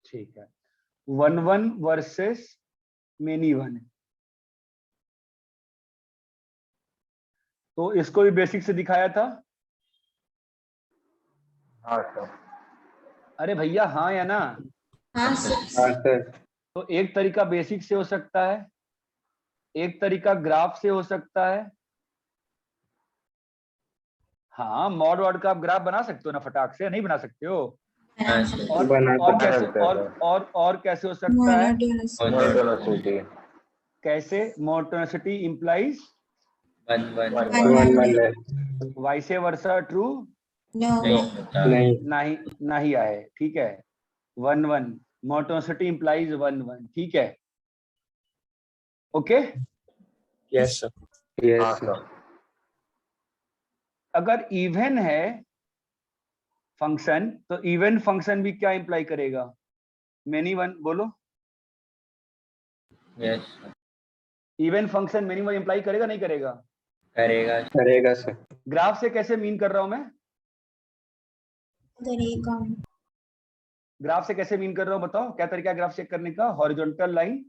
ठीक है, 1 versus many one, तो इसको भी बेसिक से दिखाया था। हाँ सर। अरे भैया हाँ या ना? हाँ सर। तो एक तरीका बेसिक से हो सकता है, एक तरीका ग्राफ से हो सकता है। हाँ, मॉड वॉड का आप ग्राफ बना सकते हो ना फटाक से, नहीं बना सकते हो? और कैसे और कैसे हो सकता है? मोनोटोनिसिटी। कैसे? Monotonicity implies vice versa true नहीं नहीं आए, ठीक है। 1 मोनोटोनिसिटी इंप्लाइज 1 ठीक है, ओके। Yes sir. हाँ सर। अगर इवन है फंक्शन तो इवन फंक्शन भी क्या इंप्लाई करेगा? मेनी वन, बोलो। Yes even function many one imply करेगा नहीं करेगा? करेगा सर। ग्राफ से कैसे मीन कर रहा हूं मैं? ग्राफ से कैसे मीन कर रहा हूं बताओ, क्या तरीका है ग्राफ चेक करने का? हॉरिजॉन्टल लाइन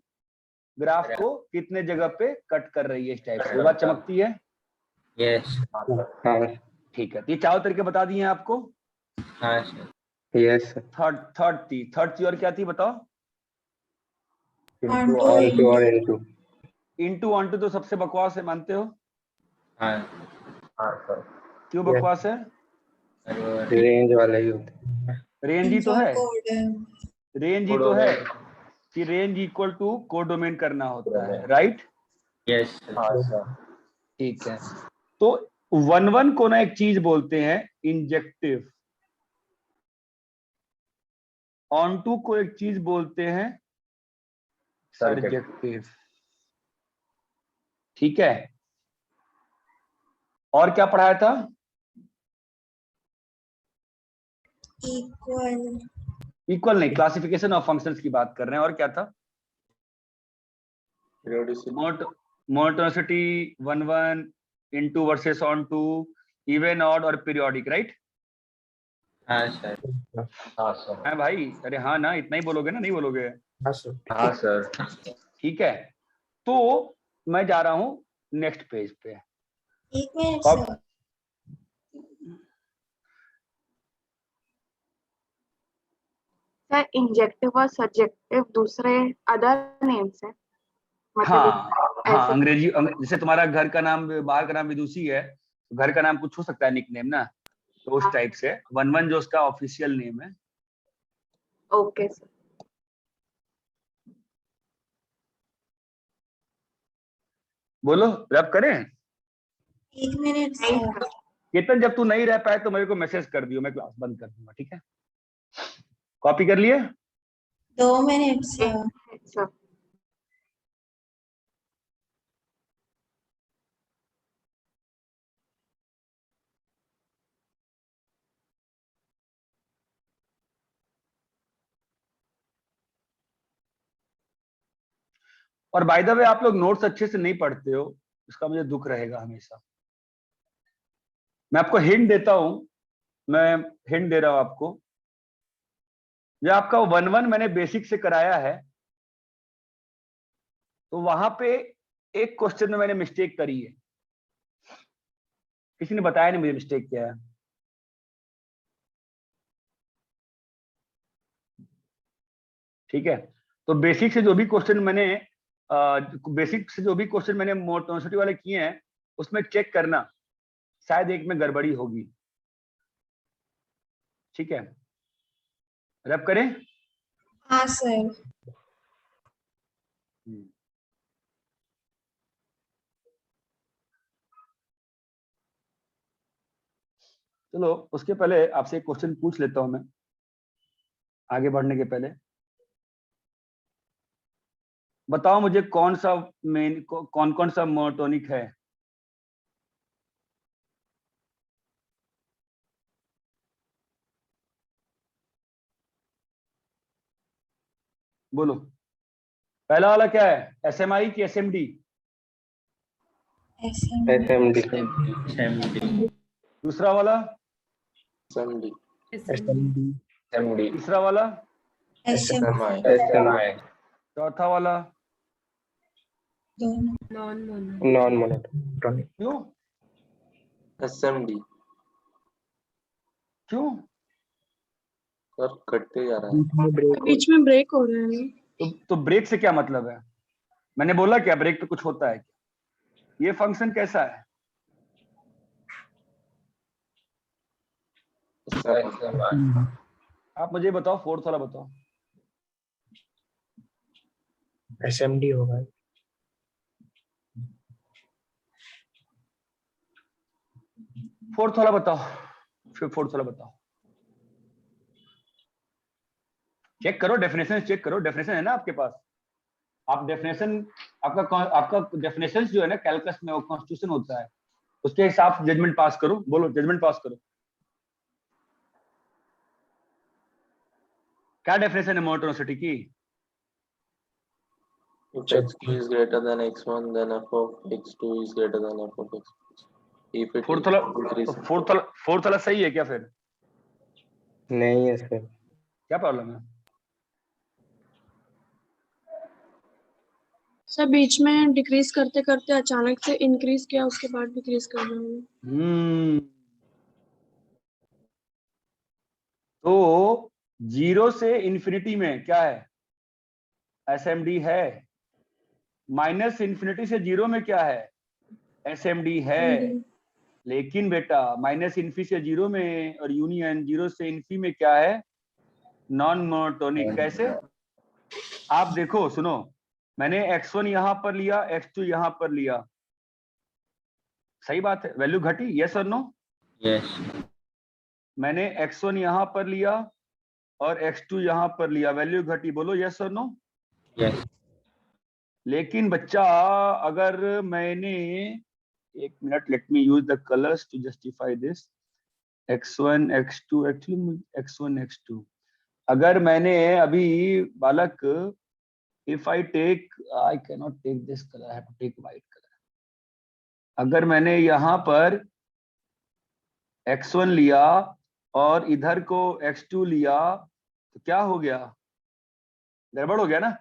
ग्राफ को कितने जगह पे कट कर रही है, इस टाइप से। बात चमकती है? यस हाँ ठीक है, तो ये चारों तरीके बता दिए हैं आपको। हाँ सर। Yes sir. थर्ड थी और क्या थी बताओ? ऑनटू और इनटू। इनटू ऑनटू तो सबसे बकवास है, मानते हो? हाँ हाँ सर। क्यों बकवास है? रेंज वाला ही होता है। रेंज ही तो है, रेंज ही तो है कि रेंज इक्वल टू कोडोमेन करना होता है, राइट? यस हाँ सर। ठीक है, तो 1 को ना एक चीज बोलते हैं इंजेक्टिव, ऑन टू को एक चीज बोलते हैं सर्जेक्टिव, ठीक है। और क्या पढ़ाया था? इक्वल नहीं, क्लासिफिकेशन ऑफ फंक्शंस की बात कर रहे हैं। और क्या था? Monotonicity 1 into versus onto, even odd और पीरियोडिक, राइट? हाँ सर। हाँ सर। है भाई? अरे हाँ ना, इतना ही बोलोगे ना, नहीं बोलोगे? हाँ सर। हाँ सर। ठीक है, तो मैं जा रहा हूं नेक्स्ट पेज पे। एक मिनट कब? सर। सर इंजेक्टिव और सब्जेक्टिव दूसरे अदर नेम्स है, हाँ हाँ, ऐसे? अंग्रेजी जैसे तुम्हारा घर का नाम, बाहर का नाम विदुषी है, तो घर का नाम कुछ हो सकता है निक नेम ना, तो उस टाइप से 1 जो उसका ऑफिशियल नेम है। Okay sir. बोलो, रब करें? एक मिनट सर। केतन, जब तू नहीं रह पाए तो मेरे को मैसेज कर दियो, मैं क्लास बंद कर दूंगा, ठीक है? कॉपी कर लिए? 2 मिनट सर। सर और बाय द वे, आप लोग नोट्स अच्छे से नहीं पढ़ते हो, इसका मुझे दुख रहेगा हमेशा। मैं आपको हिंट देता हूं, मैं हिंट दे रहा हूं आपको। जो आपका 1 मैंने बेसिक से कराया है, तो वहां पे एक क्वेश्चन में मैंने मिस्टेक करी है, किसी ने बताया नहीं मुझे मिस्टेक क्या है। ठीक है, तो बेसिक से जो भी क्वेश्चन मैंने मोनोटोनिसिटी वाले किए हैं, उसमें चेक करना, शायद एक में गड़बड़ी होगी, ठीक है? रब करें? हाँ सर। चलो, उसके पहले आपसे एक क्वेश्चन पूछ लेता हूं मैं, आगे बढ़ने के पहले। बताओ मुझे कौन कौन सा मोनोटोनिक है? बोलो, पहला वाला क्या है? एसएमआई की एसएमडी? एसएमडी। दूसरा वाला? एसएमडी। तीसरा वाला? SMI SMI. चौथा वाला दोनों नॉन मोनोटोनिक। क्यों? SMD क्यों? सर कटते जा रहा है। बीच में ब्रेक हो रहा है। तो ब्रेक से क्या मतलब है? मैंने बोला क्या ब्रेक पे कुछ होता है क्या? ये फंक्शन कैसा है? SMI. आप मुझे बताओ, फोर्थ वाला बताओ। SMD होगा। फोर्थ वाला बताओ, फिर फोर्थ वाला बताओ। चेक करो डेफिनेशन, चेक करो डेफिनेशन है ना आपके पास। आप डेफिनेशन, आपका डेफिनेशन जो है ना कैलकुलस में, वो कॉन्स्टिट्यूशन होता है, उसके हिसाब से जजमेंट पास करो। बोलो जजमेंट पास करो। क्या डेफिनेशन है मोनोटोनिसिटी की? If x2 is greater than x1, then f of x2 is greater than f of x. If it fourth वाला, increases, फोर्थ वाला सही है क्या? फिर नहीं है सर। क्या प्रॉब्लम है? सर बीच में डिक्रीज करते करते अचानक से इंक्रीज किया, उसके बाद डिक्रीज करना है। तो 0 से इंफिनिटी में क्या है? एसएमडी है। माइनस इंफिनिटी से 0 में क्या है? एसएमडी है। लेकिन बेटा माइनस इन्फी से 0 में और यूनियन 0 से इन्फी में क्या है? Non monotonic. कैसे? आप देखो, सुनो, मैंने x1 यहां पर लिया, x2 यहां पर लिया, सही बात है, वैल्यू घटी, यस और नो? यस। मैंने x1 यहां पर लिया और x2 यहां पर लिया, वैल्यू घटी, बोलो यस और नो? यस। लेकिन बच्चा अगर मैंने, एक minute, let me use the colours to justify this. x1 x2, actually x1 x2, अगर मैंने अभी बालक, if I take, I can not take this colour, I have to take white colour. अगर मैंने यहाँ पर x1 लिया और इधर को x2 लिया तो क्या हो गया? गड़बड़ हो गया ना?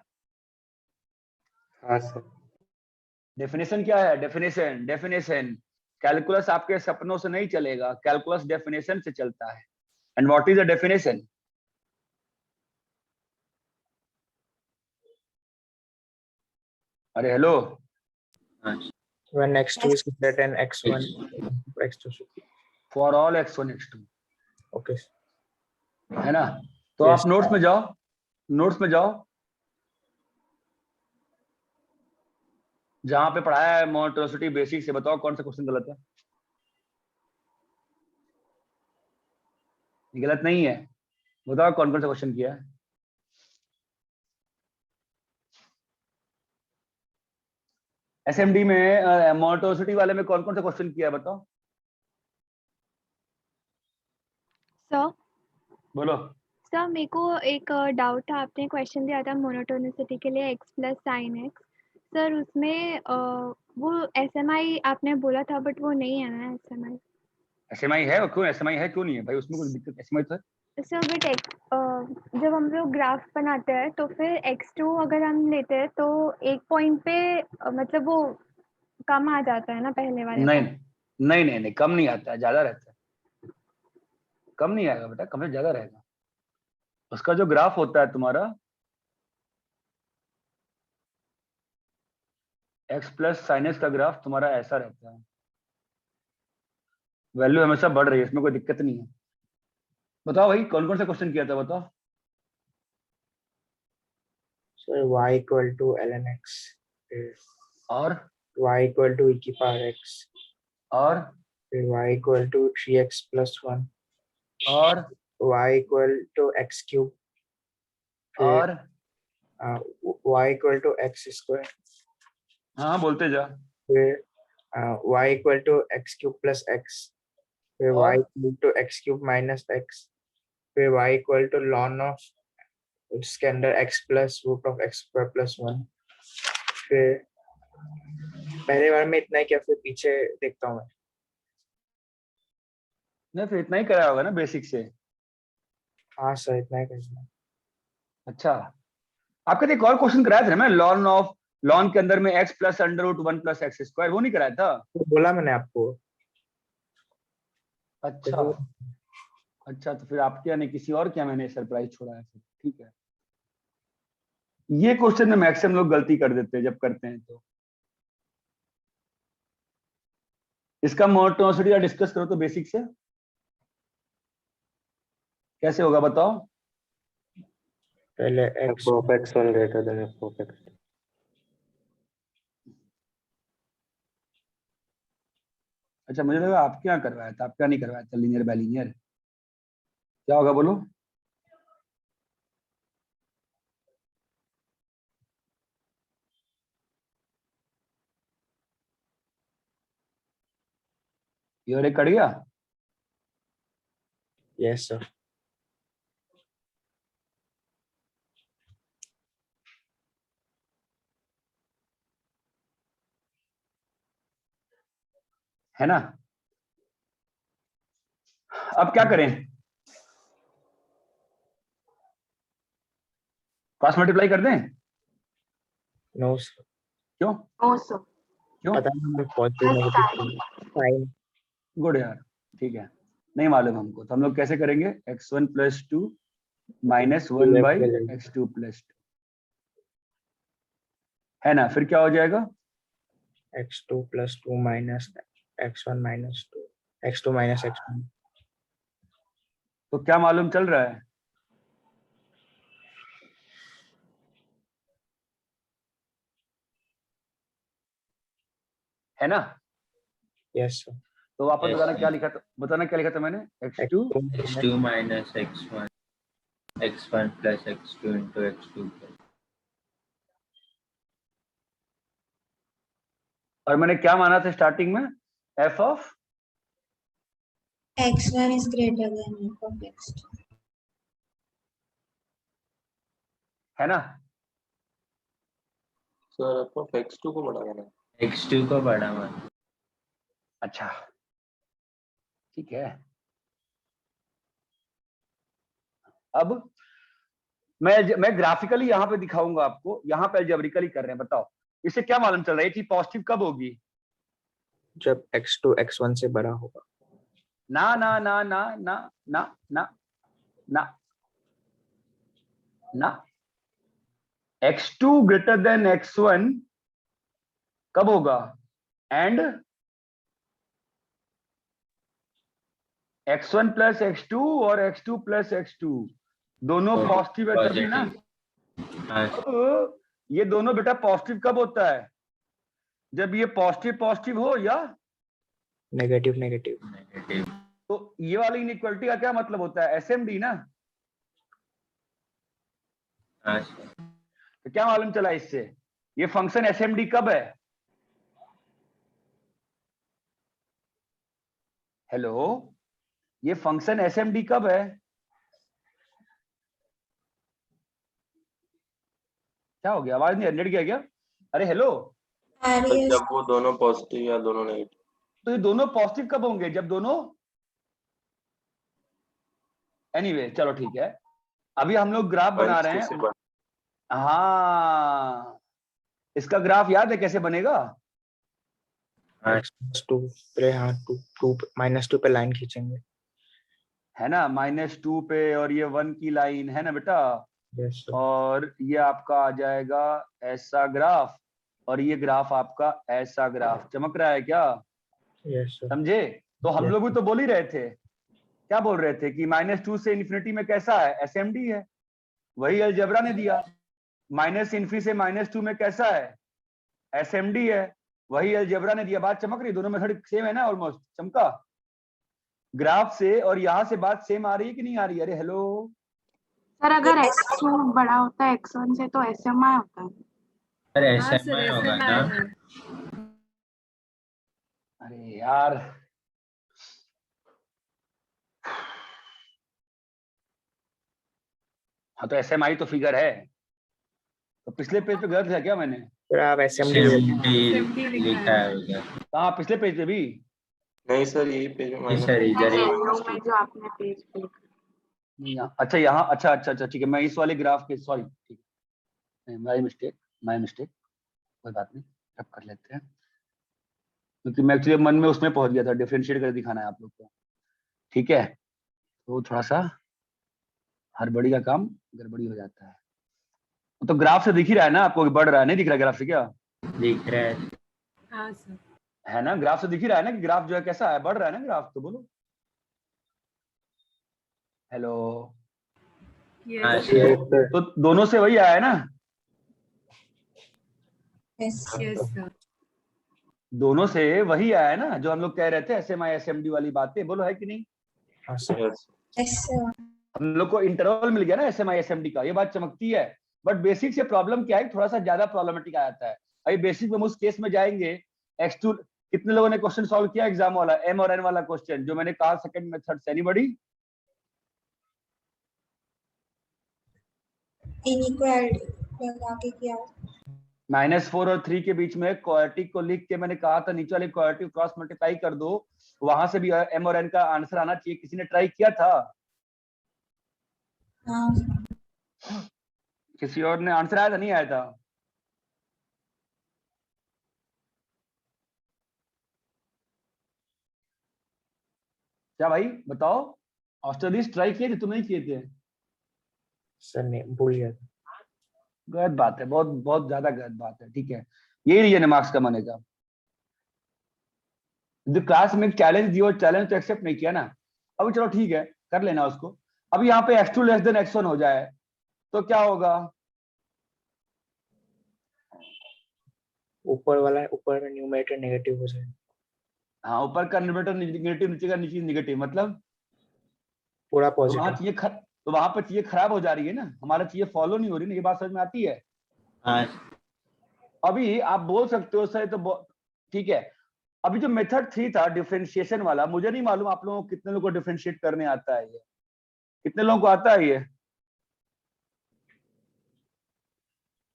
हाँ सर। डेफिनेशन क्या है? डेफिनेशन कैलकुलस आपके सपनों से नहीं चलेगा, कैलकुलस डेफिनेशन से चलता है। And what is the definition? अरे hello, When x2 is greater than x1, x2 should be. For all x1 x2, Okay. है ना? तो Yes. आप नोट्स में जाओ, नोट्स में जाओ, जहां पे पढ़ाया है मोनोटोनिसिटी बेसिक से, बताओ कौन सा क्वेश्चन गलत है? गलत नहीं है, बताओ कौन कौन सा क्वेश्चन किया है? एसएमडी में मोनोटोनिसिटी वाले में कौन कौन सा क्वेश्चन किया है बताओ? सर बोलो। सर मेरे को एक डाउट था, आपने क्वेश्चन दिया था मोनोटोनिसिटी के लिए x plus sine x. Sir उसमें वो एसएमआई आपने बोला था, बट वो नहीं है ना एसएमआई। एसएमआई है, और क्यों एसएमआई है, क्यों नहीं है भाई? उसमें कोई दिक्कत, एसएमआई तो है। सर बट जब हम लोग ग्राफ बनाते हैं तो फिर x2 अगर हम लेते हैं तो एक पॉइंट पे मतलब वो कम आ जाता है ना पहले वाले नहीं पे। नहीं नहीं नहीं, कम नहीं आता है, ज्यादा रहता है। कम नहीं आएगा बेटा, कम से ज्यादा रहेगा। उसका जो ग्राफ होता है तुम्हारा x प्लस साइन एक्स का ग्राफ तुम्हारा ऐसा रहता है, वैल्यू हमेशा बढ़ रही है, इसमें कोई दिक्कत नहीं है। बताओ भाई कौन कौन सा क्वेश्चन किया था बताओ? So y equal to ln x. और y equal to e की power x. और y equal to 3x plus 1. और y equal to x cube. और y equal to x square. हाँ बोलते जा। फिर y equal to x cube plus x. फिर y और equal to x cube minus x. फिर y equal to ln of इसके अंदर x plus root of x square plus 1. फिर पहले बार में इतना ही क्या, फिर पीछे देखता हूँ मैं। नहीं, फिर इतना ही कराया होगा ना बेसिक से। हाँ सर, इतना ही करना है। अच्छा, आपके एक और क्वेश्चन कराया था ना मैं, लॉन के अंदर में x plus under root 1 plus x square, वो नहीं कराया था? तो बोला मैंने आपको। अच्छा अच्छा, तो फिर आपके यानी किसी और क्या मैंने सरप्राइज छोड़ा है फिर, ठीक है। ये क्वेश्चन में मैक्सिमम लोग गलती कर देते हैं जब करते हैं तो। इसका मोनोटोनिसिटी डिस्कस करो तो बेसिक से कैसे होगा बताओ। पहले f x of x1 greater than f of x2. अच्छा, मुझे लगा आपके यहाँ करवाया था, आपका नहीं करवाया था लीनियर बाय लीनियर। क्या होगा बोलो? ये और एक कट गया। Yes sir. है ना? अब क्या करें? क्रॉस मल्टीप्लाई कर दें? No sir. क्यों? नो सर, क्यों? पता नहीं पॉजिटिव नेगेटिव साइन। गुड यार, ठीक है। नहीं मालूम हमको, तो हम लोग कैसे करेंगे? x1 plus 2 minus 1 by x2 plus 2, है ना? फिर क्या हो जाएगा? x2 plus 2 minus x1 minus 2 x2 minus x1। तो क्या मालूम चल रहा है? है ना? Yes sir. तो वापस Yes, बताना क्या sir. लिखा था, बताना क्या लिखा था मैंने? x2 x2 minus x1, x1 plus x2 into x2 plus. और मैंने क्या माना था स्टार्टिंग में? f of x1 is greater than f of x2. है ना? Sir, f of x2 को बढ़ा देना। x2 को बड़ा मान। अच्छा ठीक है। अब मैं ग्राफिकली यहाँ पे दिखाऊंगा आपको, यहाँ पे अलजेब्रिकली कर रहे हैं। बताओ इससे क्या मालूम चल रहा है कि पॉजिटिव कब होगी? जब x2 x1 से बड़ा होगा। ना ना ना ना ना ना ना ना ना, x2 ग्रेटर देन x1 कब होगा? एंड x1 प्लस x2 और x2 प्लस x2 दोनों पॉजिटिव है तभी ना। हाँ अब ये दोनों बेटा पॉजिटिव कब होता है? जब ये पॉजिटिव पॉजिटिव हो या नेगेटिव नेगेटिव। नेगेटिव। तो ये वाली इनइक्वालिटी का क्या मतलब होता है? एसएमडी ना। हाँ सर। तो क्या मालूम चला इससे? ये फंक्शन एसएमडी कब है? हेलो, ये फंक्शन एसएमडी कब है? क्या हो गया, आवाज नहीं, नेट गया क्या? अरे हेलो, जब वो दोनों पॉजिटिव या दोनों नेगेटिव। तो ये दोनों पॉजिटिव कब होंगे? जब दोनों, एनीवे चलो ठीक है। अभी हम लोग ग्राफ बना रहे हैं। हाँ, इसका ग्राफ याद है कैसे बनेगा? x2 पे हाँ 2 -2 पे लाइन खींचेंगे। है ना, -2 पे, और ये 1 की लाइन है ना बेटा। Yes sir. और ये आपका आ जाएगा ऐसा ग्राफ, और ये ग्राफ आपका ऐसा ग्राफ। चमक रहा है क्या? Yes sir. समझे? तो हम लोग भी तो बोल ही रहे थे, क्या बोल रहे थे कि -2 से इन्फिनिटी में कैसा है? एसएमडी है। वही अलजेब्रा ने दिया। -∞ से -2 में कैसा है? एसएमडी है। वही अलजेब्रा ने दिया। बात चमक रही? दोनों मेथड सेम है ना, ऑलमोस्ट चमका ग्राफ से। और यहाँ से बात सेम आ रही है कि नहीं आ रही? अरे हेलो सर अगर x2 बड़ा होता है x1 से तो SMI होता है। अरे SMI होगा ना। अरे यार, हाँ तो एसएमआई तो फिगर है। तो पिछले पेज पे गलत है क्या मैंने? फिर आप एसएमडी SMD लिखा है उधर। कहाँ? पिछले पेज पे भी? नहीं सर, यही पेज में ये सर इधर ही। येलो में जो आपने पेज पे लिखा। अच्छा यहाँ, अच्छा अच्छा अच्छा ठीक है, मैं इस वाले ग्राफ के, सॉरी ठीक है, माय मिस्टेक कोई बात नहीं, अब कर लेते हैं, क्योंकि मैं एक्चुअली मन में उसमें पहुंच गया था, डिफरेंशिएट कर दिखाना है आप लोग को, ठीक है, तो थोड़ा सा हड़बड़ी का काम गड़बड़ी हो जाता है। तो ग्राफ से दिख ही रहा है ना आपको कि बढ़ रहा है, नहीं दिख रहा ग्राफ से क्या? दिख रहा है। हाँ सर। है ना, ग्राफ से दिख ही रहा है ना कि ग्राफ जो है कैसा है, बढ़ रहा है ना ग्राफ, तो बोलो हेलो। हाँ यस सर। तो दोनों से वही आया है ना, Yes. Yes sir. दोनों से वही आया है ना जो हम लोग कह रहे थे, एसएमआई एसएमडी वाली बातें, बोलो है कि नहीं? हाँ सर। Yes. Yes, sir. हम लोग को इंटरवल मिल गया ना एसएमआई एसएमडी का, ये बात चमकती है। बट बेसिक से प्रॉब्लम क्या है, थोड़ा सा ज्यादा प्रॉब्लमेटिक आ जाता है। अभी बेसिक में उस केस में जाएंगे, x2 कितने लोगों ने क्वेश्चन सॉल्व किया एग्जाम वाला, m और n वाला क्वेश्चन जो मैंने कहा सेकंड मेथड से, एनीबॉडी? Inequality लगा के किया। -4 और 3 के बीच में क्वाड्रेटिक को लिख के मैंने कहा था नीचे वाले क्वाड्रेटिक क्रॉस मल्टीप्लाई कर दो, वहां से भी m और n का आंसर आना चाहिए। किसी ने ट्राई किया था? हाँ। किसी और ने आंसर आया था, नहीं आया था? क्या भाई बताओ, ऑस्ट्रेलिस ट्राई किए थे, तुम नहीं किए थे? सर नहीं, भूल गया था। गलत बात है, बहुत बहुत ज्यादा गलत बात है, ठीक है, यही रीजन है मार्क्स कमाने का। जो क्लास में चैलेंज दियो, चैलेंज तो एक्सेप्ट नहीं किया ना, अभी चलो ठीक है कर लेना उसको। अब यहाँ पे x2 लेस देन x1 हो जाए तो क्या होगा? ऊपर में न्यूमरेटर नेगेटिव हो जाए। हाँ, ऊपर का न्यूमरेटर नेगेटिव, नीचे का नीचे नेगेटिव, मतलब पूरा तो वहां पॉजिटिव। चीजें तो वहां पर चीजें खराब हो जा रही है ना, हमारा चीजें फॉलो नहीं हो रही ना, ये बात समझ में आती है? हाँ अभी आप बोल सकते हो सर तो ठीक है, अभी जो मेथड 3 था डिफरेंशिएशन वाला, मुझे नहीं मालूम आप लोगों को कितने लोगों को डिफरेंशिएट करने आता है, ये कितने लोगों को आता है? ये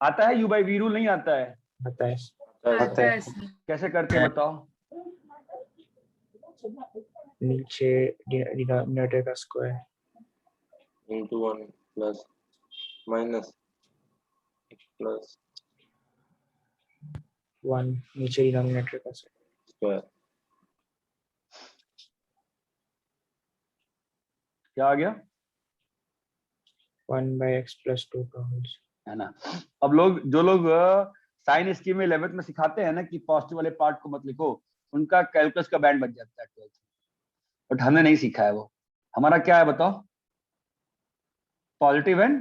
आता है, यू बाई वी रूल नहीं आता है? आता है। आता है सर। कैसे करते हैं बताओ? नीचे डिनोमिनेटर का square Into 1 plus minus x plus 1 नीचे डिनोमिनेटर का square. क्या आ गया 1 by x plus 2 का होल, है ना? अब जो लोग साइन स्कीम में 11th में सिखाते हैं ना कि पॉजिटिव वाले पार्ट को मत लिखो, उनका कैलकुलस का बैंड बच जाता है 12th, बट हमने नहीं सीखा है वो। हमारा क्या है बताओ? पॉजिटिव एंड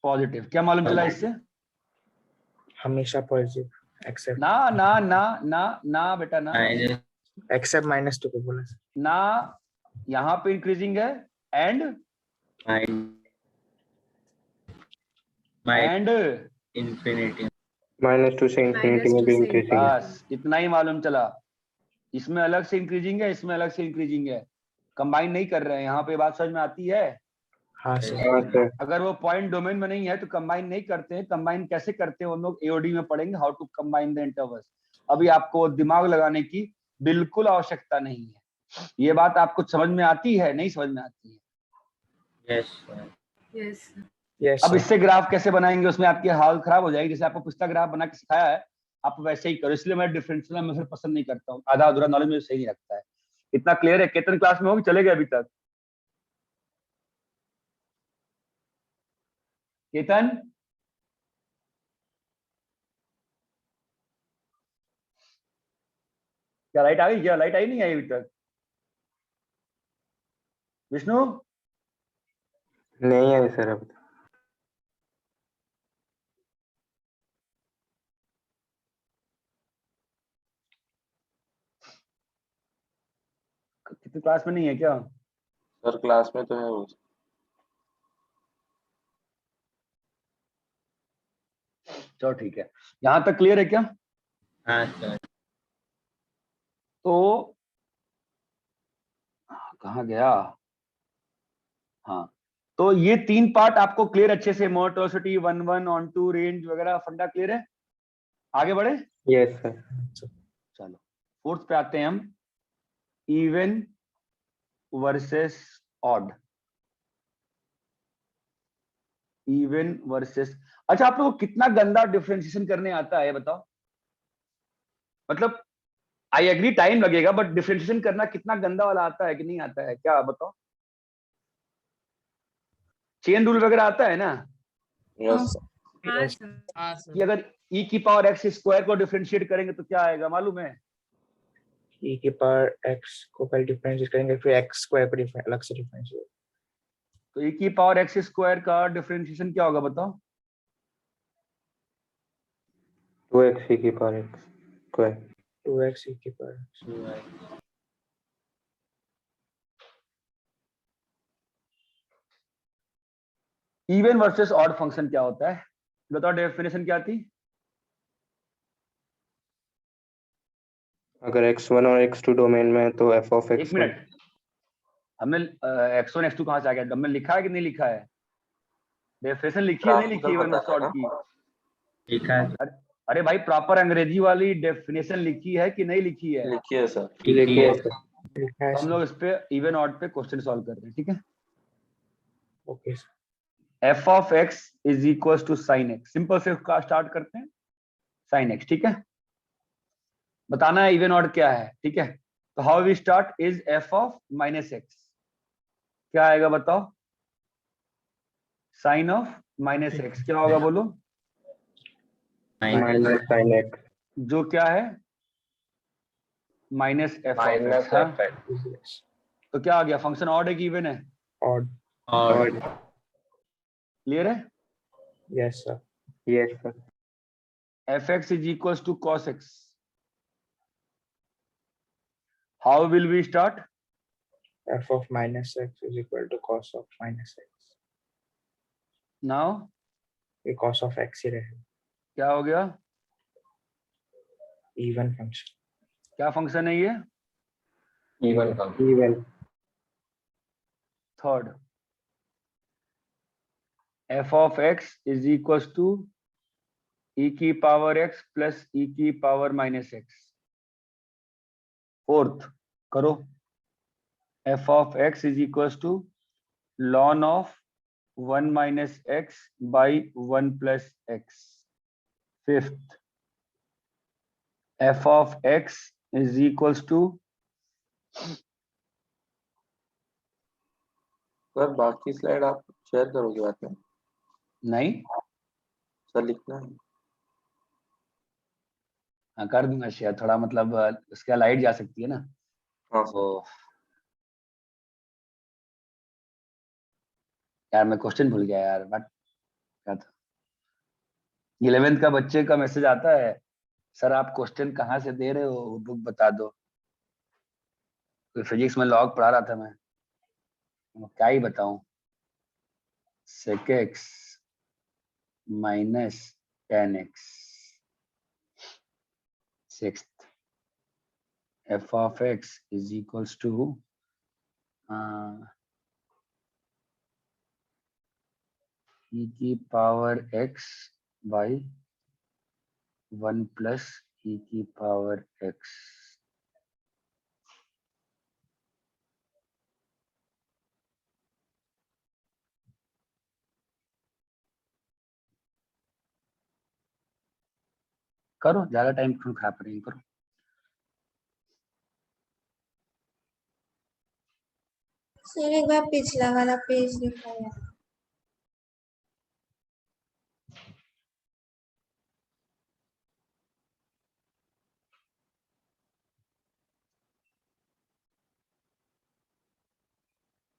पॉजिटिव, क्या मालूम चला इससे? हमेशा पॉजिटिव एक्सेप्ट ना ना ना ना ना बेटा ना, एक्सेप्ट -2 को बोला। ना यहाँ पे इंक्रीजिंग है, एंड इंफिनिटी -2 से infinity में भी increasing है। बस इतना ही मालूम चला। इसमें अलग से इंक्रीजिंग है, इसमें अलग से इंक्रीजिंग है, कंबाइन नहीं कर रहे हैं। यहाँ पे बात समझ में आती है? हाँ सर। हाँ सर। अगर वो पॉइंट डोमेन में नहीं है तो कंबाइन नहीं करते हैं। कंबाइन कैसे करते हैं हम लोग एओडी में पढ़ेंगे, how to combine the intervals. अभी आपको दिमाग लगाने की बिल्कुल आवश्यकता नहीं है। ये बात आपको समझ में आती है, नहीं समझ में आती है? Yes sir. यस यस अब इससे ग्राफ कैसे बनाएंगे, उसमें आपकी हाल खराब हो जाएगी। जैसे आपको पिछला ग्राफ बना के सिखाया है, आप वैसे ही करो। इसलिए मैं डिफरेंशियल मेथड पसंद नहीं करता हूँ, आधा अधूरा नॉलेज मुझे सही नहीं लगता है। इतना क्लियर है? केतन क्लास में होगी, चले गए अभी तक? केतन क्या लाइट आ गई? क्या लाइट आई नहीं आई अभी तक? विष्णु नहीं है सर अभी। कितनी क्लास में नहीं है क्या? सर क्लास में तो है वो। चलो ठीक है, यहाँ तक क्लियर है क्या? हाँ सर। तो कहाँ गया? हाँ, तो ये 3 पार्ट आपको क्लियर अच्छे से, मोनोटोनिसिटी 1 1 ऑन 2 रेंज वगैरह फंडा क्लियर है? आगे बढ़े? Yes sir. चलो फोर्थ पे आते हैं हम, even versus odd. Even versus, अच्छा आप लोगों को कितना गंदा डिफरेंशिएशन करने आता है बताओ, मतलब आई एग्री टाइम लगेगा, बट डिफरेंशिएशन करना कितना गंदा वाला आता है कि नहीं आता है, क्या बताओ? चेन रूल वगैरह आता है ना, यस Yes. कि अगर e की पावर x स्क्वायर को डिफरेंशिएट करेंगे तो क्या आएगा मालूम है? e की पावर x को पहले डिफरेंशिएट करेंगे, फिर x स्क्वायर को अलग से डिफरेंशिएट। तो e की पावर x स्क्वायर का डिफरेंशिएशन क्या होगा बताओ? 2x e की power x square 2x e की power 2x even versus odd function क्या होता है बताओ, डेफिनेशन क्या थी? अगर x1 और x2 डोमेन में है तो f of एक x1 मिनट, हमने x1 x2 कहां से आ गया, हमने लिखा है कि नहीं लिखा है? डेफिनेशन लिखी है नहीं लिखी इवन वर्सेस ऑड की? लिखा है अरे भाई प्रॉपर अंग्रेजी वाली डेफिनेशन लिखी है कि नहीं लिखी है? लिखी है सर। लिखी है लिखा है तो हम लोग इस पे इवन ऑड पे क्वेश्चन सॉल्व कर रहे हैं, ठीक है? Okay f of x is equal to sine x, simple से स्टार्ट करते हैं, साइन x, ठीक है? बताना है इवन ऑड क्या है, ठीक है? तो how we start is f of minus x, क्या आएगा बताओ? साइन ऑफ माइनस x क्या होगा बोलो? माइनस sin x जो क्या है माइनस f of x, हाँ? तो क्या आ गया, फंक्शन ऑड है कि इवन है? odd और क्लियर है? yes sir yes sir fx is equals to cos x, how will we start? f of minus x is equal to cos of minus x, now ये cos of x ही रहेगा, क्या हो गया, even function क्या function है ये? even third, f of x is equals to e की power x plus e की पावर माइनस x। फोर्थ करो, f of x is equals to ln of 1 minus x by 1 plus x। Fifth, f of x is equals to, sir बाकी slide आप share करोगे बाद में? नहीं sir लिखना है। हाँ कर दूंगा शेयर, थोड़ा मतलब उसका लाइट जा सकती है ना, हाँ तो यार मैं क्वेश्चन भूल गया यार, बट क्या था, 11th का बच्चे का मैसेज आता है, सर आप क्वेश्चन कहाँ से दे रहे हो, बुक बता दो। फिजिक्स में लॉग पढ़ा रहा था मैं क्या ही बताऊं, sec x minus tan x। Sixth, f of x is equals to e की power x by 1 plus e की पावर x। करो, ज्यादा टाइम क्यों खराब करेंगे, करो। सर एक बार पिछला वाला पेज दिखाया।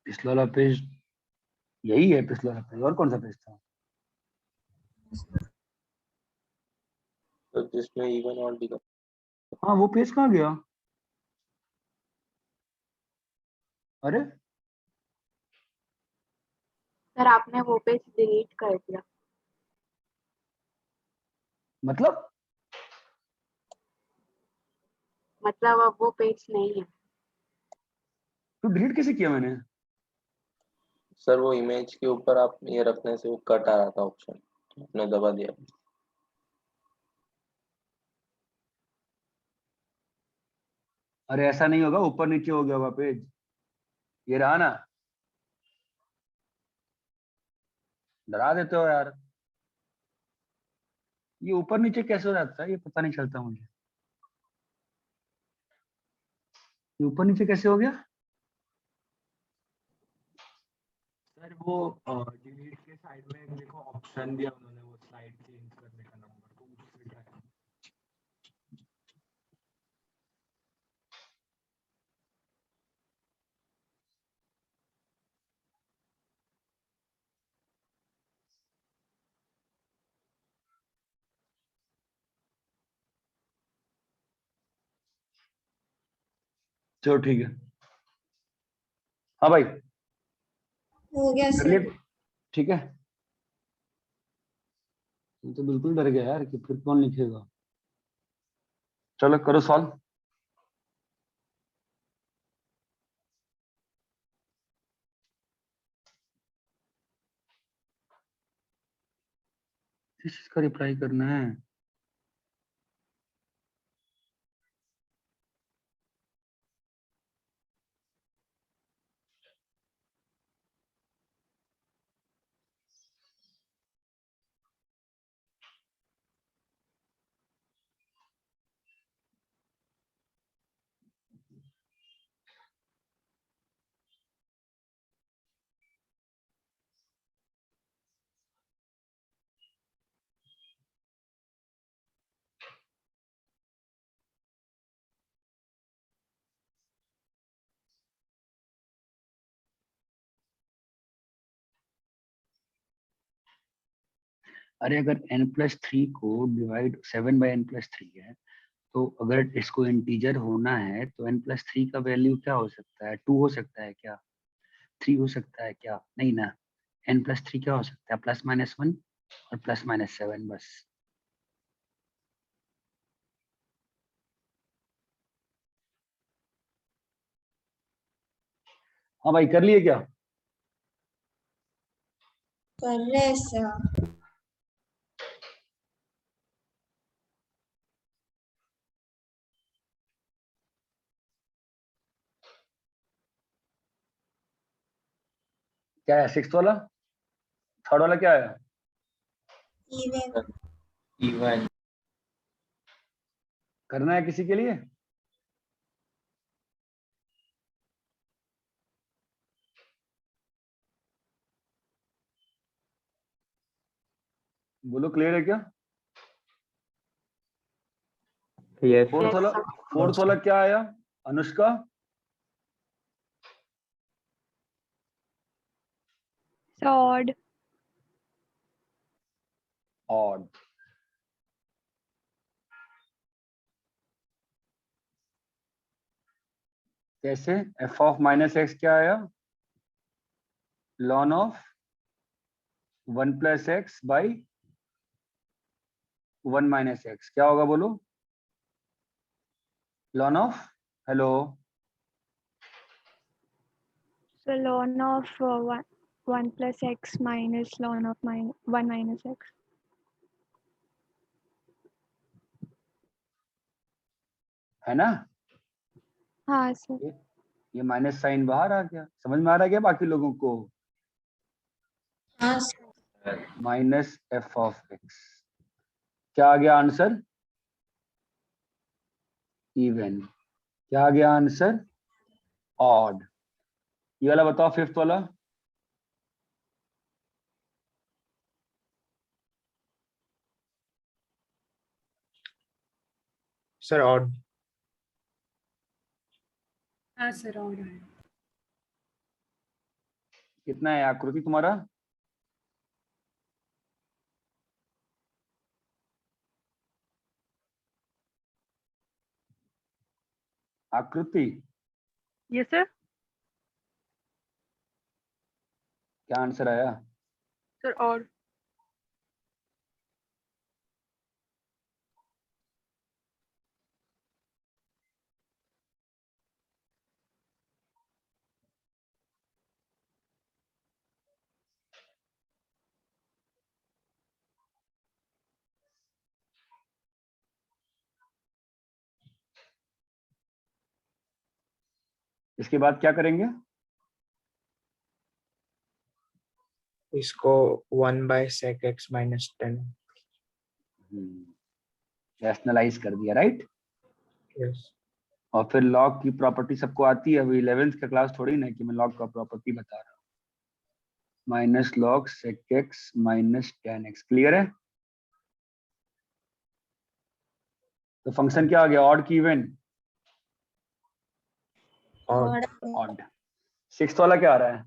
पिछला वाला पेज यही है, पिछला वाला पेज और कौन सा पेज था? तो जिसमें इवन और दिखा हाँ वो पेज कहाँ गया, अरे सर आपने वो पेज डिलीट कर दिया। मतलब अब वो पेज नहीं है। तो डिलीट कैसे किया मैंने? सर वो इमेज के ऊपर आप ये रखने से वो कट आ रहा था ऑप्शन, आपने दबा दिया। अरे ऐसा नहीं होगा, ऊपर नीचे हो गया होगा पेज, ये रहा ना, डरा देते हो यार। ये ऊपर नीचे कैसे हो जाता है ये पता नहीं चलता मुझे। ये ऊपर नीचे कैसे हो गया? सर वो डिलीट के साइड में देखो ऑप्शन दिया उन्होंने, वो स्लाइड चेंज करने का नंबर, तो उससे try- चलो ठीक है। हाँ भाई हो गया कर सर। लिए? ठीक है। मैं तो बिल्कुल डर गया यार कि फिर कौन लिखेगा। चलो करो सॉल्व। किस चीज का रिप्लाई करना है? अरे अगर n+3 को डिवाइड 7/n+3 है, तो अगर इसको इंटीजर होना है तो n+3 का वैल्यू क्या हो सकता है? 2 हो सकता है क्या? 3 हो सकता है क्या? नहीं ना। n+3 क्या हो सकता है? +-1 और +-7 बस। हाँ भाई कर लिए क्या? कर रहे हैं सर। क्या है 6th वाला? 3rd वाला क्या है? इवन। इवन। करना है किसी के लिए? बोलो क्लियर है क्या? यस फोर्थ वाला, फोर्थ वाला क्या आया अनुष्का? सॉड। ऑड। कैसे? f(-x) क्या आया? ln of 1+x by 1-x क्या होगा बोलो? ln of, hello, So ln of 1 plus x minus ln of 1 minus x. है ना? हाँ सर। ये माइनस साइन बाहर आ गया। समझ में आ रहा है क्या बाकी लोगों को? हाँ सर। -f(x) क्या आ गया आंसर? इवन। क्या आ गया आंसर? ऑड। ये वाला बताओ 5th वाला। Sir odd. हाँ सर ऑड है। कितना है आकृति तुम्हारा? आकृति यस सर। क्या आंसर आया? Sir odd. इसके बाद क्या करेंगे? इसको 1/sec(x - 10). रैशनलाइज कर दिया, राइट। यस। और फिर लॉग की प्रॉपर्टी सबको आती है, अभी 11th का क्लास थोड़ी ना है कि मैं लॉग का प्रॉपर्टी बता रहा हूँ। Minus log sec x minus tan x, clear है। तो फंक्शन क्या आ गया, ऑड की इवन? और ऑड। 6th वाला क्या आ रहा है?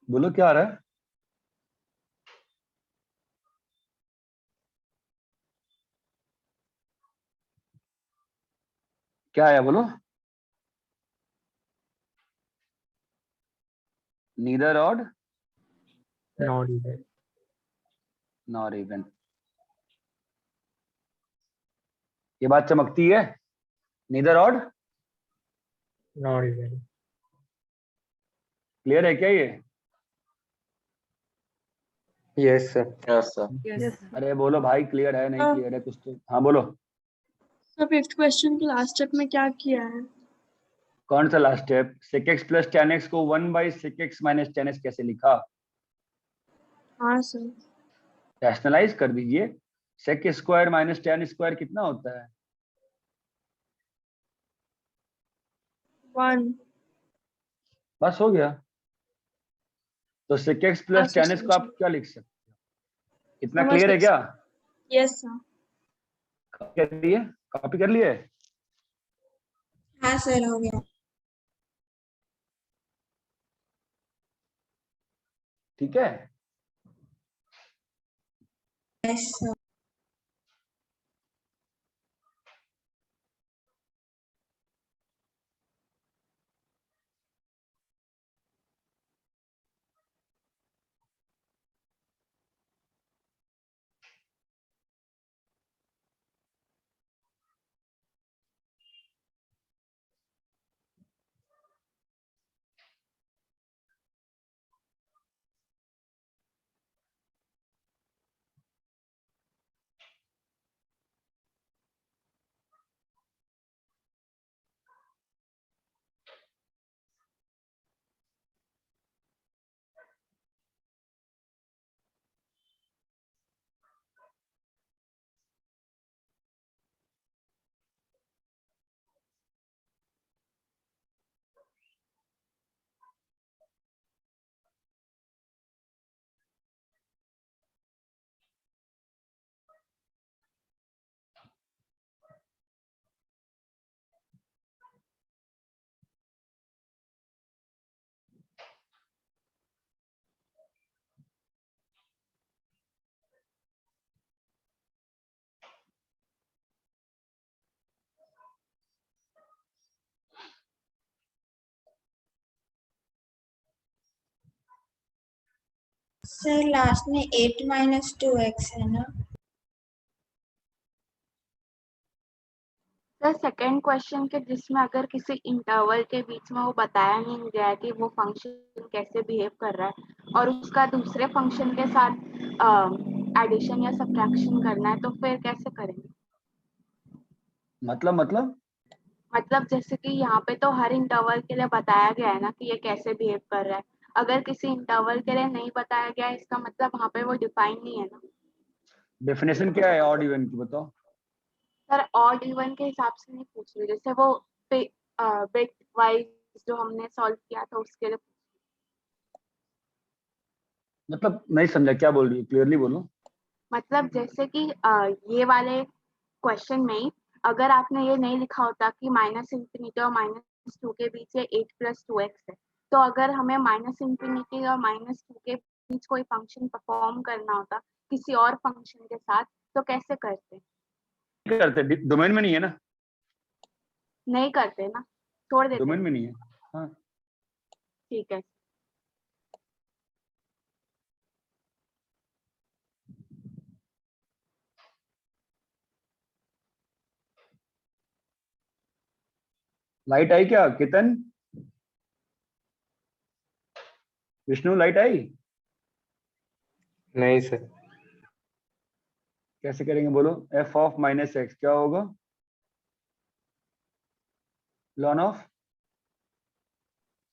बोलो क्या आ रहा है? क्या आया बोलो? Neither odd not even. Nor even. ये बात चमकती है, neither odd not even. Clear है क्या ये? Yes sir. Yes sir. अरे बोलो भाई, क्लियर है नहीं क्लियर है कुछ तो, हाँ बोलो। सर 5th क्वेश्चन के लास्ट स्टेप में क्या किया है? कौन सा last step? sec x plus tan x को 1/sec x minus tan x कैसे लिखा? हाँ सर। रैशनलाइज कर दीजिए। sec square minus tan square कितना होता है? 1। बस हो गया। तो sec x हाँ प्लस सर tan x को आप क्या लिख सकते हो? इतना समझ क्लियर है गई। क्या? Yes sir. कॉपी कर लिए? कॉपी कर लिए? हाँ सर, हो गया। ठीक है। Yes sir. सर लास्ट में 8 - 2x है ना? सर सेकंड क्वेश्चन के जिसमें अगर किसी इंटरवल के बीच में वो बताया नहीं गया है कि वो फंक्शन कैसे बिहेव कर रहा है और उसका दूसरे फंक्शन के साथ एडिशन या सब्ट्रैक्शन करना है, तो फिर कैसे करेंगे? मतलब जैसे कि यहाँ पे तो हर इंटरवल के लिए बताया गया है ना कि ये कैसे बिहेव कर रहा है। अगर किसी इंटरवल के लिए नहीं बताया गया है, इसका मतलब वहाँ पे वो डिफाइन नहीं है ना। डेफिनेशन क्या है ऑड इवन की, बताओ। सर ऑड इवन के हिसाब से नहीं पूछ रही, जैसे वो बिट वाइज जो हमने सॉल्व किया था उसके लिए। मतलब नहीं समझा, क्या बोल रही है, क्लियरली बोलो। मतलब जैसे कि ये वाले क्वेश्चन में ही अगर आपने ये नहीं लिखा होता कि -∞ और -2 के बीच ये 8 + 2x है, तो अगर हमें -∞ और -2 के बीच कोई फंक्शन परफॉर्म करना होता किसी और फंक्शन के साथ, तो कैसे करते? करते डोमेन में नहीं है ना, नहीं करते ना, छोड़ देते। डोमेन में नहीं है। हाँ ठीक है। लाइट आई क्या केतन? विष्णु लाइट आई? नहीं सर। कैसे करेंगे बोलो? f ऑफ माइनस एक्स क्या होगा? Lawn of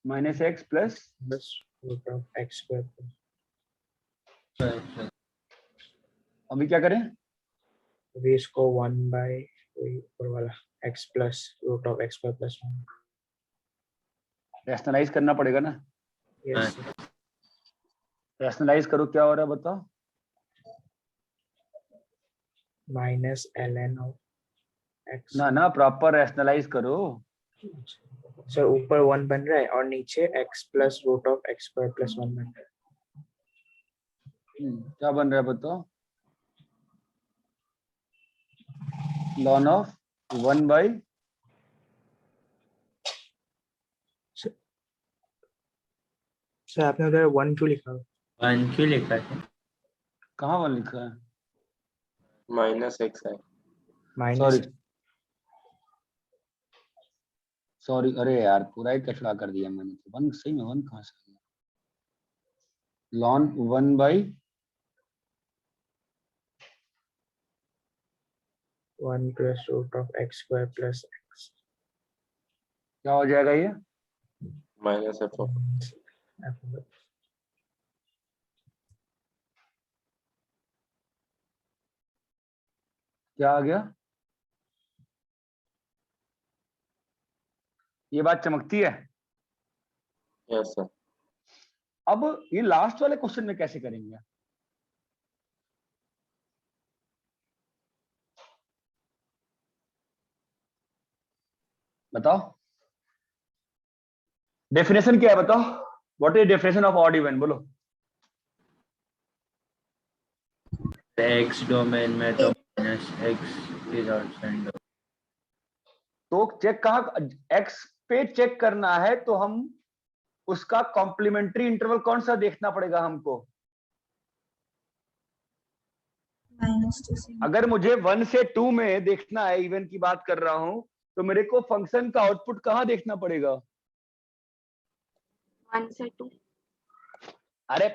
minus x plus bus route of x square अभी क्या करें? अभी इसको 1 बाय ऊपर वाला x plus root of x square plus 1। Rationalise करना पड़ेगा ना। यस रैशनलाइज करो, क्या हो रहा है बताओ? Minus ln of x। ना प्रॉपर रैशनलाइज करो। सर ऊपर 1 बन रहा है और नीचे x plus root of x square plus 1 बन रहा है। क्या बन रहा है बताओ? लॉन ऑफ 1 बाई सर आपने उधर 1 क्यों लिखा? 1 क्यों लिखा है? कहाँ 1 लिखा है? माइनस एक्स है। माइनस सॉरी अरे यार पूरा ही कचड़ा कर दिया मैंने तो। 1 सही में 1 कहाँ से आ गया? Ln 1 by 1 plus root of x square plus x. क्या हो जाएगा ये? माइनस एफ ऑफ क्या आ गया? ये बात चमकती है। Yes sir. अब ये लास्ट वाले क्वेश्चन में कैसे करेंगे? बताओ डेफिनेशन क्या है बताओ? What is definition of odd even बोलो? एक्स डोमेन में तो minus x is also in domain. तो चेक कहाँ एक्स पे चेक करना है तो हम उसका कॉम्प्लीमेंट्री इंटरवल कौन सा देखना पड़ेगा हमको? -2 से अगर मुझे 1 से 2 में देखना है, इवन की बात कर रहा हूं, तो मेरे को फंक्शन का आउटपुट कहाँ देखना पड़ेगा? 1 से 2। अरे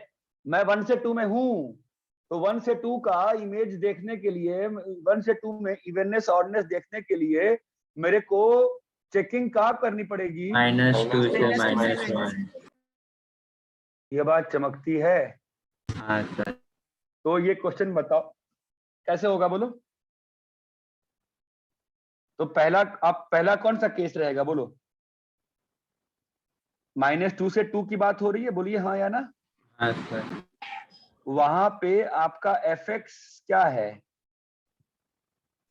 मैं 1 से 2 में हूं, तो 1 से 2 का इमेज देखने के लिए, 1 से 2 में इवननेस ऑडनेस देखने के लिए मेरे को चेकिंग कहाँ करनी पड़ेगी? -2 से -1। -1। ये बात चमकती है। हाँ सर। तो ये क्वेश्चन बताओ कैसे होगा बोलो? तो पहला कौन सा केस रहेगा बोलो? -2 से 2 की बात हो रही है, बोलिए हाँ या ना? हाँ सर। वहां पे आपका fx क्या है?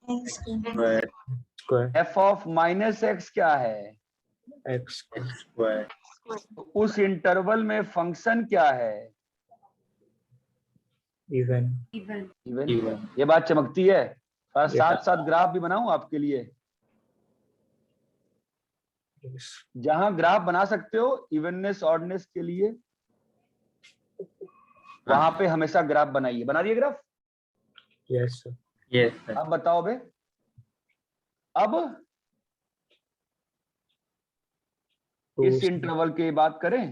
x square square f of minus x क्या है? X square. तो उस इंटरवल में फंक्शन क्या है? इवन। इवन। ये बात चमकती है। और साथ साथ ग्राफ भी बनाऊं आपके लिए? जहां ग्राफ बना सकते हो इवननेस ऑडनेस के लिए, वहां पे हमेशा ग्राफ बनाइए। बना दिए graph? Yes sir. Yes sir. अब बताओ बे, अब इस इंटरवल की बात करें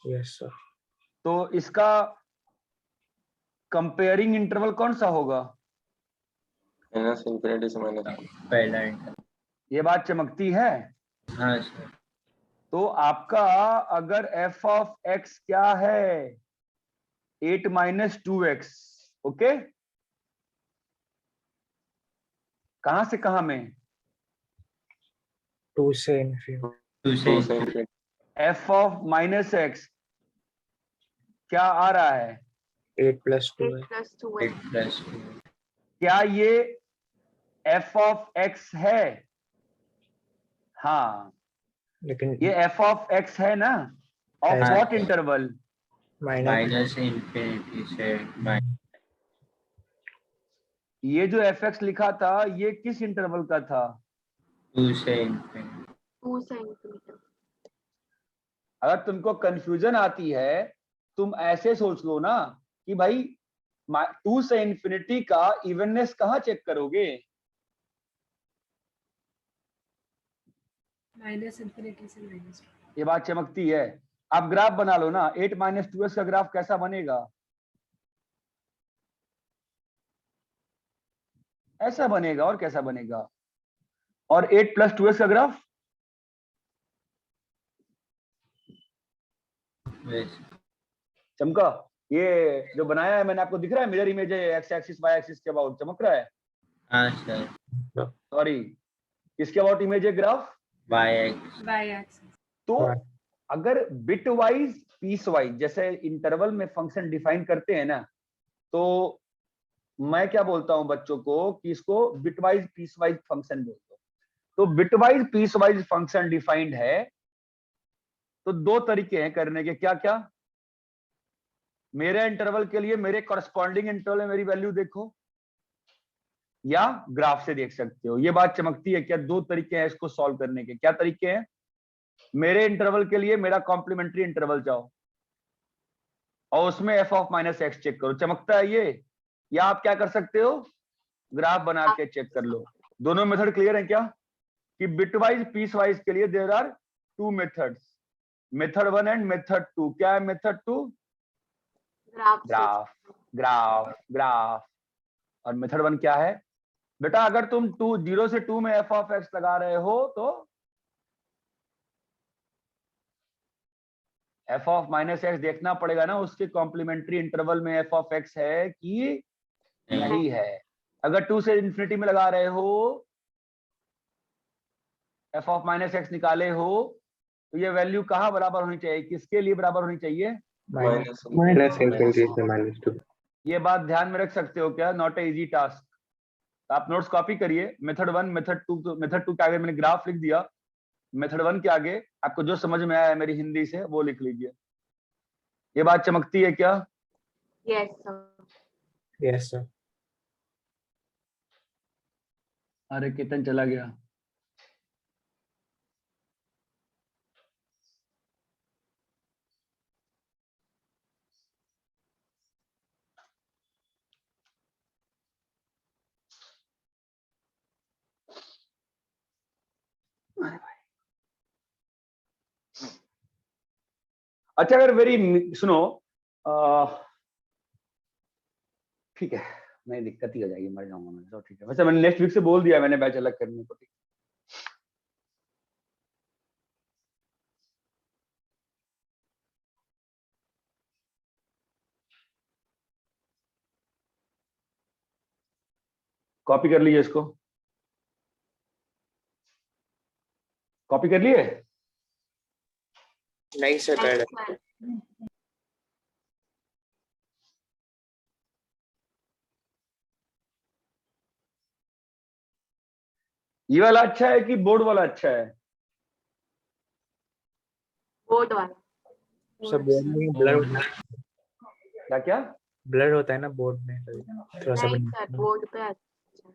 यस सर। तो इसका कंपेयरिंग इंटरवल कौन सा होगा? माइनस इंफिनिटी से माइनस। पहला इंटरवल। ये बात चमकती है। हाँ सर। तो आपका अगर f ऑफ x क्या है? 8 - 2x। ओके, कहां से कहां में? 2 से इनफिनिटी। 2 से infinity. f of minus x क्या आ रहा है? 8 प्लस 2 है। 8 + 2। क्या ये f ऑफ x है? हाँ, लेकिन ये f ऑफ x है ना? ऑफ है। What interval? माइनस -इंफिनिटी से माइनस। ये जो fx लिखा था ये किस इंटरवल का था? 2 से इंफिनिटी। 2 से इंफिनिटी। अगर तुमको कंफ्यूजन आती है, तुम ऐसे सोच लो ना कि भाई 2 से इंफिनिटी का इवननेस कहाँ चेक करोगे? -इंफिनिटी से -2। ये बात चमकती है। आप ग्राफ बना लो ना, 8 - 2x का ग्राफ कैसा बनेगा? ऐसा बनेगा, और कैसा बनेगा? और 8 + 2x का ग्राफ चमका? ये जो बनाया है मैंने, आपको दिख रहा है? मिरर इमेज है, एक्स एक्सिस वाई एक्सिस के अबाउट चमक रहा है? हाँ सर, सॉरी, किसके अबाउट इमेज है ग्राफ? y-axis। तो अगर बिट वाइज पीस वाइज जैसे इंटरवल में फंक्शन डिफाइन करते हैं ना, तो मैं क्या बोलता हूं बच्चों को कि इसको bitwise piecewise function बोलते हो। तो bitwise piecewise function defined है, तो दो तरीके हैं करने के। क्या क्या? मेरे इंटरवल के लिए मेरे कॉरस्पॉन्डिंग इंटरवल में मेरी वैल्यू देखो, या ग्राफ से देख सकते हो। ये बात चमकती है क्या? दो तरीके हैं इसको सॉल्व करने के। क्या तरीके हैं? मेरे इंटरवल के लिए मेरा कॉम्प्लीमेंट्री इंटरवल चाहो और उसमें f(-x) चेक करो, चमकता है ये? या आप क्या कर सकते हो, ग्राफ बना के चेक कर लो। दोनों मेथड क्लियर है क्या? कि बिटवाइज पीस वाइज के लिए there are two methods, method 1 and method 2। क्या है मेथड 2? Graph graph graph. और मेथड 1 क्या है बेटा? अगर तुम 0 से 2 में f(x) लगा रहे हो तो f(-x) देखना पड़ेगा ना उसके कॉम्प्लीमेंट्री इंटरवल में f(x) है कि नहीं है। अगर 2 से इंफिनिटी में लगा रहे हो, f(-x) निकाले हो, तो ये वैल्यू कहाँ बराबर होनी चाहिए? किसके लिए बराबर होनी चाहिए? -2। ये बात ध्यान में रख सकते हो क्या? Not a easy task. आप नोट्स कॉपी करिए। मेथड 1 मेथड 2, तो मेथड 2 के आगे मैंने ग्राफ लिख दिया, मेथड 1 के आगे आपको जो समझ में आया है मेरी हिंदी से वो लिख लीजिए। ये बात चमकती है क्या? Yes sir. Yes sir. अरे केतन चला गया। अच्छा, अगर सुनो, ठीक है, नहीं दिक्कत ही हो जाएगी, मर जाऊंगा मैं तो। ठीक है, वैसे मैंने नेक्स्ट वीक से बोल दिया मैंने बैच अलग करने को। ठीक, कॉपी कर लीजिए इसको, कॉपी कर लिए? नहीं सर, कर ये वाला अच्छा है कि बोर्ड वाला अच्छा है? बोर्ड वाला। सब बोर्ड में ब्लर क्या क्या? ब्लर होता है ना बोर्ड में, थोड़ा सा नहीं सर, बोर्ड पे अच्छा।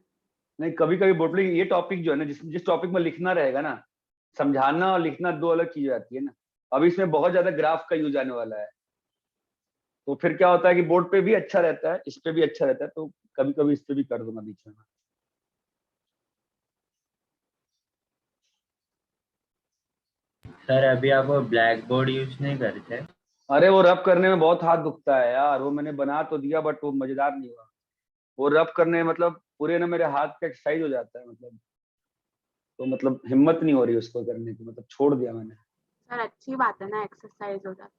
नहीं, कभी कभी बोर्ड पे ये टॉपिक जो है ना, जिस टॉपिक में लिखना रहेगा ना, समझाना और लिखना दो अलग चीज आती है ना। अब इसमें बहुत ज्यादा ग्राफ का यूज आने वाला है, तो फिर क्या होता है कि बोर्ड पे भी अच्छा रहता है, इस पे भी अच्छा रहता है, तो कभी कभी इस पे भी कर दूंगा बीच में। सर अभी आप वो ब्लैक बोर्ड यूज नहीं करते? अरे वो रब करने में बहुत हाथ दुखता है यार। वो मैंने बना तो दिया बट वो मजेदार नहीं हुआ। वो रब करने मतलब पूरे ना मेरे हाथ का एक्सरसाइज हो जाता है, मतलब तो मतलब हिम्मत नहीं हो रही उसको करने की, मतलब छोड़ दिया मैंने। सर अच्छी बात है ना, एक्सरसाइज हो जाता है।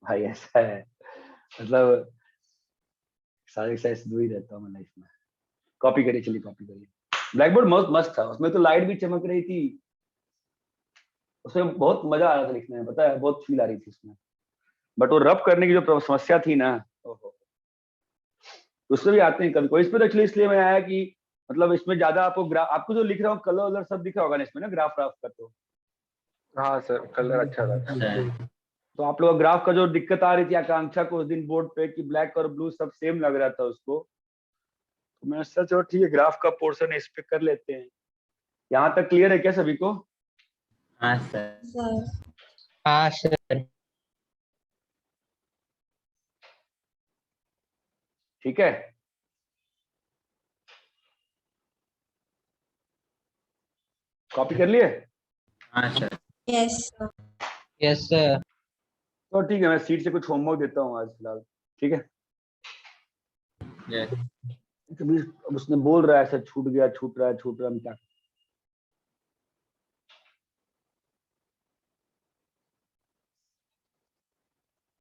भाई ऐसा है, मतलब सारी एक्सरसाइज दूर ही रहता हूँ मैं लाइफ में। कॉपी करिए, चलिए कॉपी करिए। ब्लैक बोर्ड बहुत मस्त था, उसमें तो लाइट भी चमक रही थी, उसमें बहुत मजा आ रहा था लिखने में, पता है, बहुत फील आ रही थी उसमें। बट वो रब करने की जो समस्या थी ना, ओहो, उसमें भी आते हैं कभी कोई। इसमें तो एक्चुअली इसलिए मैं आया कि मतलब इसमें ज्यादा आपको जो लिख रहा हूँ कलर वलर सब दिख रहा होगा ना इसमें ना, ग्राफ व्राफ का। तो हाँ सर, कलर अच्छा था। तो आप लोग ग्राफ का जो दिक्कत आ रही थी आकांक्षा को उस दिन बोर्ड पे कि ब्लैक और ब्लू सब सेम लग रहा था उसको, तो मैं सोचा चलो ठीक है ग्राफ का पोर्शन इस पे कर लेते हैं। यहाँ तक क्लियर है क्या सभी को? हाँ सर। सर हाँ सर। ठीक है, कॉपी कर लिए? हाँ sir. Yes sir. Yes sir. तो ठीक है, मैं सीट से कुछ होमवर्क देता हूँ आज फिलहाल। ठीक है। Yes. कभी उसने बोल रहा है ऐसा छूट गया, छूट रहा है, हम क्या